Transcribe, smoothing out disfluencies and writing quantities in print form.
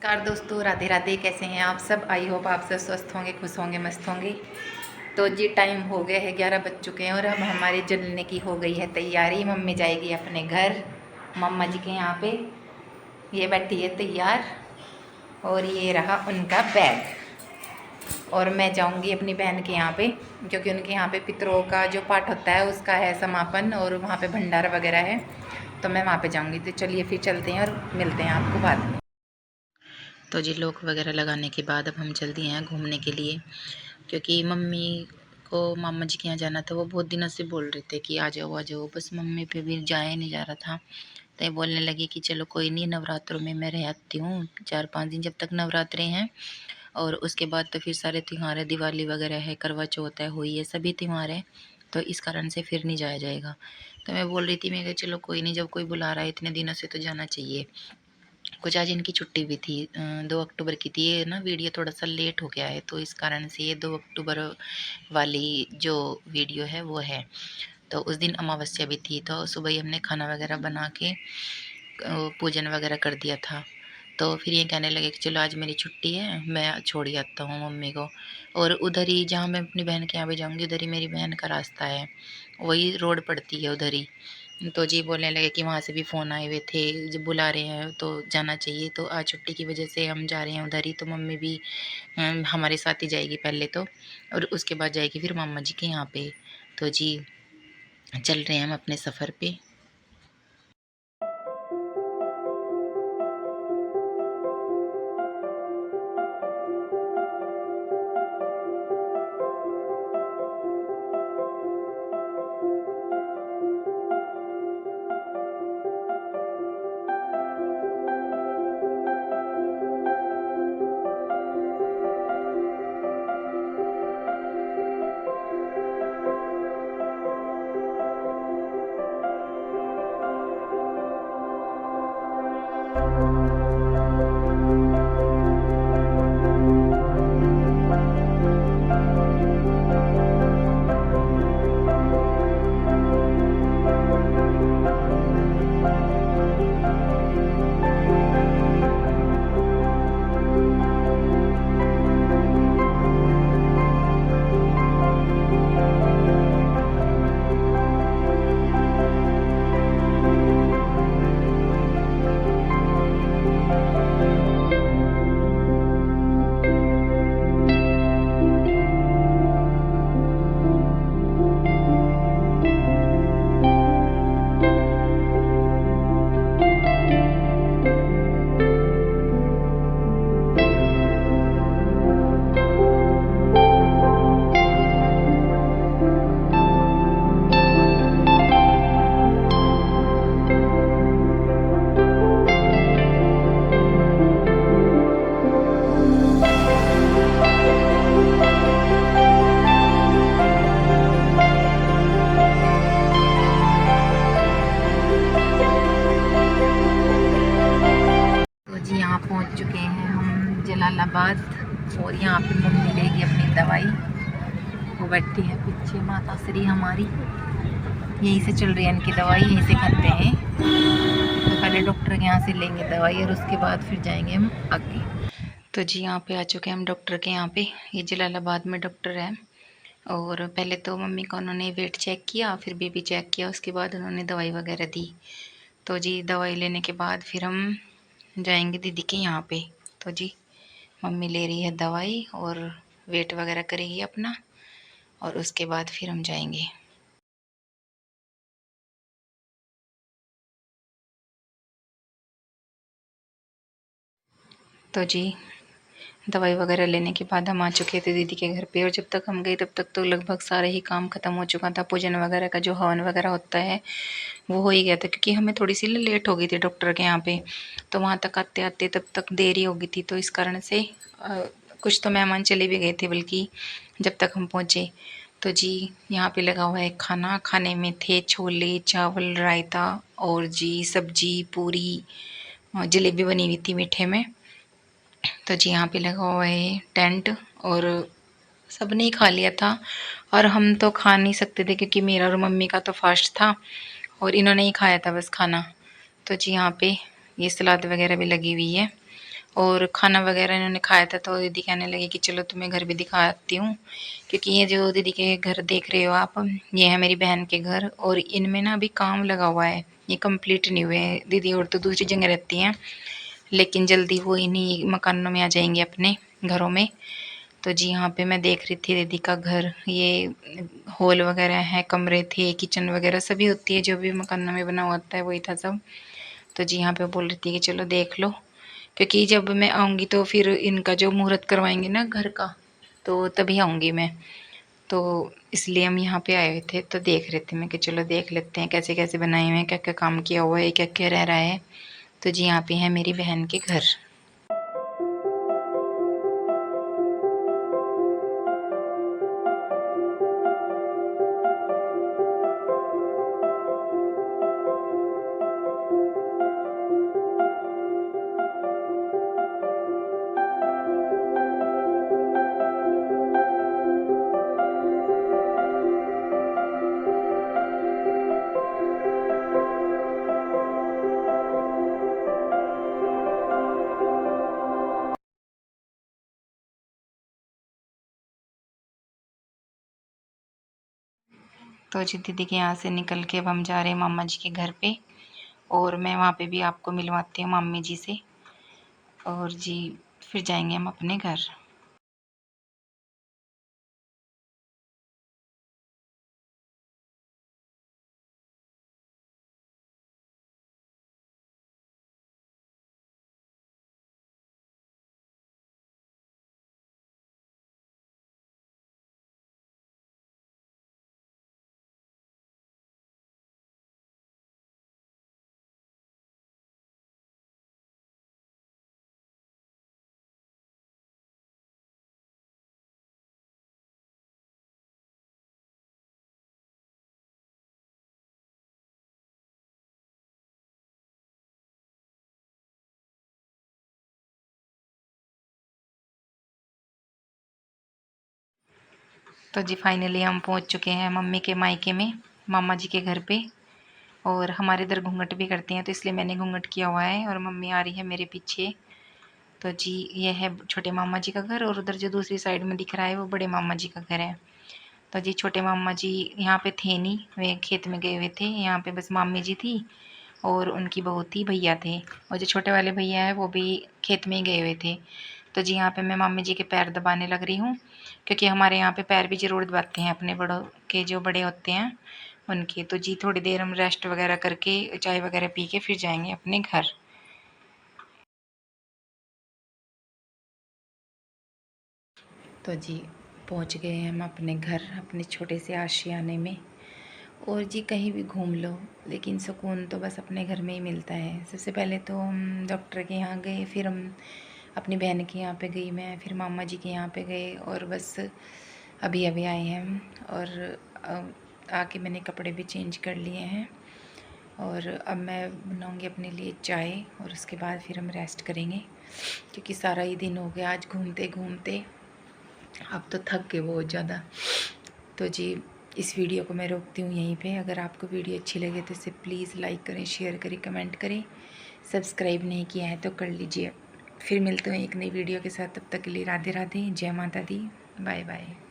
नमस्कार दोस्तों, राधे राधे। कैसे हैं आप सब? आई होप आप सब स्वस्थ होंगे, खुश होंगे, मस्त होंगे। तो जी टाइम हो गया है, 11 बज चुके हैं और अब हमारे जलने की हो गई है तैयारी। मम्मी जाएगी अपने घर, मम्मा जी के यहाँ पे। ये बैठी है तैयार और ये रहा उनका बैग। और मैं जाऊंगी अपनी बहन के यहाँ पे, क्योंकि उनके यहाँ पे पितरों का जो पाठ होता है उसका है समापन और वहाँ पे भंडारा वगैरह है। तो मैं वहाँ पे जाऊँगी। तो चलिए फिर चलते हैं और मिलते हैं आपको बाद में। तो जी लॉक वगैरह लगाने के बाद अब हम चल दिए हैं घूमने के लिए, क्योंकि मम्मी को मामा जी के यहाँ जाना था। वो बहुत दिनों से बोल रहे थे कि आ जाओ, बस मम्मी पे भी जाया नहीं जा रहा था। तो ये बोलने लगी कि चलो कोई नहीं, नवरात्रों में मैं रह आती हूँ 4-5 दिन, जब तक नवरात्रे हैं। और उसके बाद तो फिर सारे त्यौहार है, दिवाली वगैरह है, करवा चौथ है, होली है, सभी त्यौहार है। तो इस कारण से फिर नहीं जाया जाएगा। तो मैं बोल रही थी, मैं कहा चलो कोई नहीं, जब कोई बुला रहा है इतने दिनों से तो जाना चाहिए। कुछ आज इनकी छुट्टी भी थी, 2 अक्टूबर की थी। ये ना वीडियो थोड़ा सा लेट हो गया है, तो इस कारण से ये 2 अक्टूबर वाली जो वीडियो है वो है। तो उस दिन अमावस्या भी थी, तो सुबह ही हमने खाना वगैरह बना के पूजन वगैरह कर दिया था। तो फिर ये कहने लगे कि चलो आज मेरी छुट्टी है, मैं छोड़ ही आता हूँ मम्मी को। और उधर ही जहाँ मैं अपनी बहन के यहाँ भी जाऊँगी, उधर ही मेरी बहन का रास्ता है, वही रोड पड़ती है उधर ही। तो जी बोलने लगे कि वहाँ से भी फ़ोन आए हुए थे, जब बुला रहे हैं तो जाना चाहिए। तो आज छुट्टी की वजह से हम जा रहे हैं उधर ही। तो मम्मी भी हमारे साथ ही जाएगी पहले तो, और उसके बाद जाएगी फिर मामा जी के यहाँ पे। तो जी चल रहे हैं हम अपने सफ़र पे। जी यहाँ पहुँच चुके हैं हम जलालाबाद, और यहाँ पे मम्मी लेगी अपनी दवाई। वो बैठी है पीछे माता श्री हमारी, यहीं से चल रही है इनकी दवाई, यहीं से खाते हैं। तो पहले डॉक्टर के यहाँ से लेंगे दवाई और उसके बाद फिर जाएंगे हम आगे। तो जी यहाँ पे आ चुके हैं हम डॉक्टर के यहाँ पे। ये जलालाबाद में डॉक्टर है। और पहले तो मम्मी का उन्होंने वेट चेक किया, फिर बीपी चेक किया, उसके बाद उन्होंने दवाई वगैरह दी। तो जी दवाई लेने के बाद फिर हम जाएंगे दीदी के यहाँ पे। तो जी मम्मी ले रही है दवाई और वेट वगैरह करेगी अपना, और उसके बाद फिर हम जाएंगे। तो जी दवाई वगैरह लेने के बाद हम आ चुके थे दीदी के घर पे, और जब तक हम गए तब तक तो लगभग सारे ही काम ख़त्म हो चुका था। पूजन वगैरह का जो हवन वगैरह होता है वो हो ही गया था, क्योंकि हमें थोड़ी सी लेट हो गई थी डॉक्टर के यहाँ पे। तो वहाँ तक आते आते तब तक देरी हो गई थी, तो इस कारण से कुछ तो मेहमान चले भी गए थे बल्कि, जब तक हम पहुँचे। तो जी यहाँ पे लगा हुआ है खाना। खाने में थे छोले चावल, रायता और जी सब्जी, पूरी, जलेबी बनी हुई थी मीठे में। तो जी यहाँ पे लगा हुआ है टेंट, और सबने ही खा लिया था। और हम तो खा नहीं सकते थे, क्योंकि मेरा और मम्मी का तो फास्ट था और इन्होंने ही खाया था बस खाना। तो जी यहाँ पे ये सलाद वगैरह भी लगी हुई है। और खाना वगैरह इन्होंने खाया था, तो दीदी कहने लगी कि चलो तुम्हें घर भी दिखाती हूँ, क्योंकि ये जो दीदी के घर देख रहे हो आप, ये है मेरी बहन के घर, और इनमें ना अभी काम लगा हुआ है, ये कंप्लीट नहीं हुए हैं। दीदी और तो दूसरी जगह रहती हैं, लेकिन जल्दी वो इन्हीं मकानों में आ जाएंगे अपने घरों में। तो जी यहाँ पे मैं देख रही थी दीदी का घर, ये हॉल वगैरह है, कमरे थे, किचन वगैरह सभी होती है, जो भी मकानों में बना होता है वही था सब। तो जी यहाँ पे बोल रही थी कि चलो देख लो, क्योंकि जब मैं आऊँगी तो फिर इनका जो मुहूर्त करवाएंगे ना घर का, तो तभी आऊँगी मैं। तो इसलिए हम यहाँ पे आए हुए थे, तो देख रहे थे मैं कि चलो देख लेते हैं कैसे कैसे बनाए हुए हैं, क्या क्या काम किया हुआ है, क्या क्या रह रहा है। तो जी यहाँ पे है मेरी बहन के घर। तो जी दीदी के यहाँ से निकल के अब हम जा रहे हैं मामा जी के घर पे, और मैं वहाँ पे भी आपको मिलवाती हूँ मामी जी से, और जी फिर जाएंगे हम अपने घर। तो जी फाइनली हम पहुँच चुके हैं मम्मी के मायके में, मामा जी के घर पे। और हमारे इधर घूंघट भी करते हैं, तो इसलिए मैंने घूंघट किया हुआ है, और मम्मी आ रही है मेरे पीछे। तो जी ये है छोटे मामा जी का घर, और उधर जो दूसरी साइड में दिख रहा है वो बड़े मामा जी का घर है। तो जी छोटे मामा जी यहाँ पे थे नहीं, वे खेत में गए हुए थे, यहाँ पे बस मामी जी थी और उनकी बहू थी, भैया थे, और जो छोटे वाले भैया है वो भी खेत में ही गए हुए थे। तो जी यहाँ पे मैं मामी जी के पैर दबाने लग रही हूँ, क्योंकि हमारे यहाँ पे पैर भी ज़रूर दबाते हैं अपने बड़ों के, जो बड़े होते हैं उनके। तो जी थोड़ी देर हम रेस्ट वगैरह करके, चाय वगैरह पी के फिर जाएंगे अपने घर। तो जी पहुँच गए हम अपने घर, अपने छोटे से आशियाने में। और जी कहीं भी घूम लो, लेकिन सुकून तो बस अपने घर में ही मिलता है। सबसे पहले तो हम डॉक्टर के यहाँ गए, फिर हम अपनी बहन के यहाँ पे गई मैं, फिर मामा जी के यहाँ पे गए, और बस अभी अभी आए हैं हम। और आके मैंने कपड़े भी चेंज कर लिए हैं, और अब मैं बनाऊँगी अपने लिए चाय, और उसके बाद फिर हम रेस्ट करेंगे, क्योंकि सारा ही दिन हो गया आज घूमते घूमते, अब तो थक गए बहुत ज़्यादा। तो जी इस वीडियो को मैं रोकती हूँ यहीं पे। अगर आपको वीडियो अच्छी लगे तो इसे प्लीज़ लाइक करें, शेयर करें, कमेंट करें। सब्सक्राइब नहीं किया है तो कर लीजिए। फिर मिलते हैं एक नई वीडियो के साथ, तब तक के लिए राधे राधे, जय माता दी, बाय बाय।